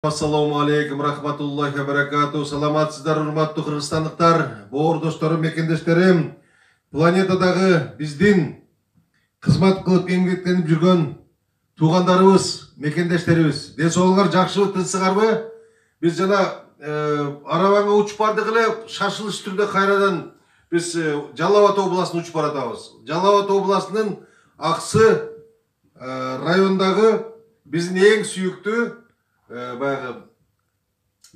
Assalamu alaikum rahmatullahi wa barakatuh. Саламатсыздар, урматтуу кыргызстандыктар, боор досторум, мекендештерим. Планетадагы биздин кызмат кылып эмгектенип жүргөн туугандарыбыз, мекендештерибиз. Ден соолуңар жакшыбы, тынчсыңарбы? Биз жана Арабанга учуп бардык эле, шашылыш түрдө кайрадан биз Жалал Абад областына учуп баратабыз. Жалал Абад областынын Аксы райондагы биздин эң сүйүктүү баягы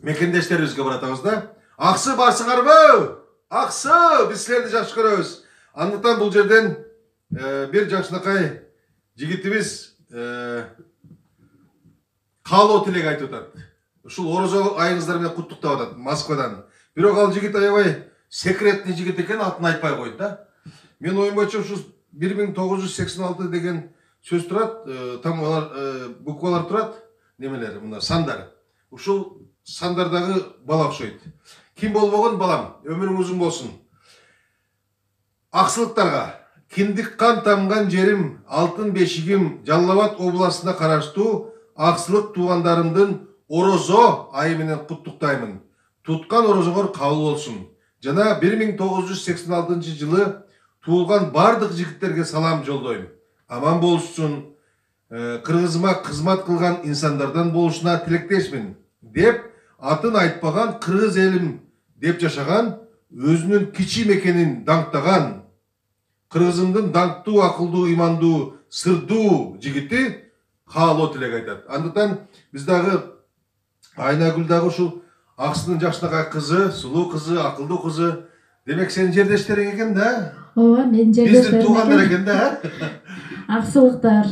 мекендештерибизге баратабыз да. Аксы барсыңарбы? Аксы, биз силерди жакшы көрөбүз. Андыктан бул жерден бир жакшынакай жигитибиз каалоо тилек айтып атат. Ушул орозо айыңыздар менен куттуктап атат Москвадан. Бирок ал жигит аябай секретный жигит экен, атын айтпай койду да. Мен оюм боюнча ушу 1986 деген сөз турат, там буквалар турат. Немелер, мына сандар. Ушул сандардагы бала окшойт. Ким болбогон балам, өмүрүң узун болсун. Аксылыктарга киндик кан тамган жерим, алтын бешигим Жалал Абад областына караштуу аксылык туугандарымдын орозо айы менен куттуктаймын. Туткан орозоңор кабыл болсун. Жана 1986 жылы туулган бардык жигиттерге салам жолдойм. Аман болушсун. Кыргызыма кызмат кылган инсандардан болушуна тилектешмин деп атын айтпаган кыргыз элим деп жашаган, өзүнүн кичи мекенин даңктаган кыргызымдын даңктуу, акылдуу, имандуу, сырдуу жигити каалоо тилек айтат. Андыктан биз дагы Айнагүл дагы ушул Аксынын жакшынакай кызы, сулуу кызы, акылдуу кызы. Демек сенин жердештериң экен да? Ооба, менин жердештерим. Биздин туугандар экен да? Аксылыктар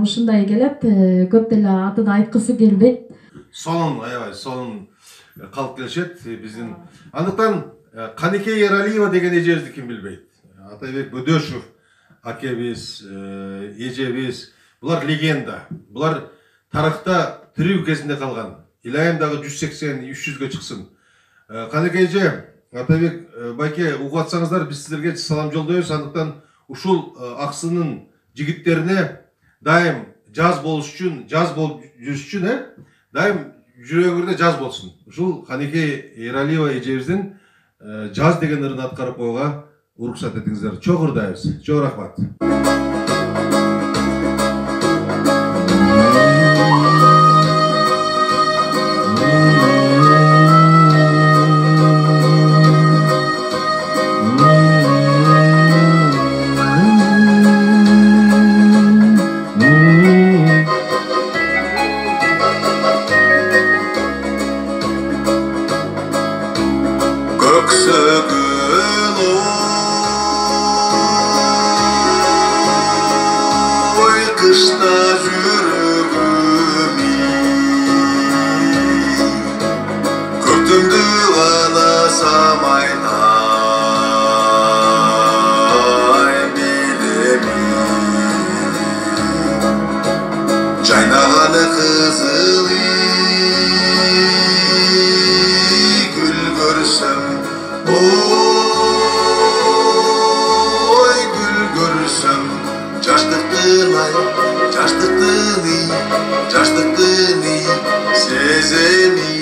ушундай келет, көп деле атын айткысы келбейт. Сонун, аябай сонун калып келишет биздин. Андыктан Каникей Ералиева деген эжебизди ким билбейт. Атайбек Бөдөшов акебиз, эжебиз, булар легенда. Булар тарыхта тирүү кезинде калган. Илайым дагы 180-300ге чыксын. Каникей эже, Атайбек байке, угуп атсаңыздар, биз силерге салам жолдойбуз. Андыктан ушул Аксынын жигиттерине дайым жаз болуш үчүн, жаз болуп жүрүш үчүн, дайым жүрөгүңөрдө жаз болсун. Ушул Каникей Ералиева эжебиздин жаз деген ырын аткарып койууга уруксат этиңиздер. Чоң ырдайбыз. Чоң рахмат. Kışta жүрөгүмү көктөмдү aalасам айтай билеми жайнаганы кызылы гүл көрсөм ой гүл көрсөm жаштыктыны сеземин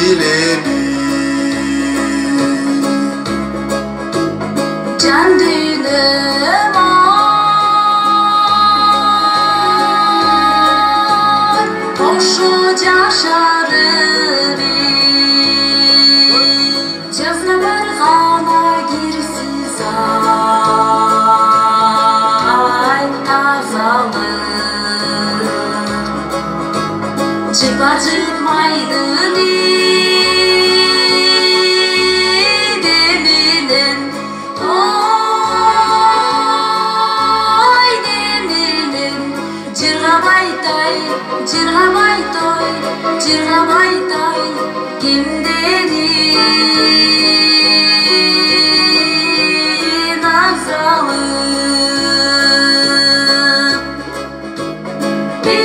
илеми жан дүйнөм ошо жашарымы жазга баргана кирсиз Çıkmazmaydım deminin oy deminin Cırgabaytay kimdenin azalı me.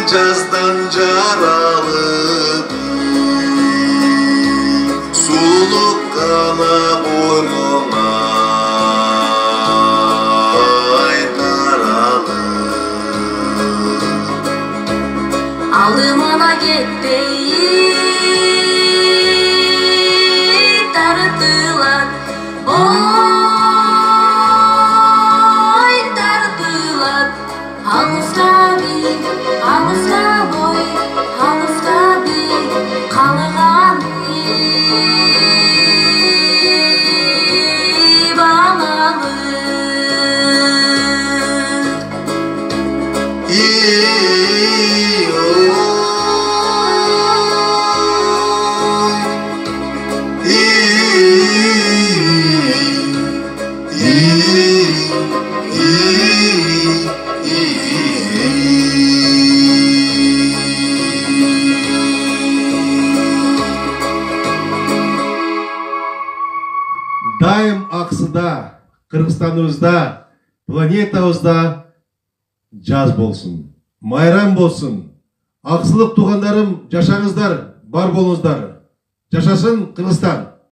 Жаздан жаралып сұлулық қана бойлуңай таралып алдымана кетпей тартылат ой тартылат алыска бий алыска бой алыска бий калыган Дайым Аксыда, Кыргызстаныбызда, планетабызда жаз болсын, майрам болсын. Аксылык туугандарым, жашаңыздар, бар болуңуздар. Жашасын Кыргызстан.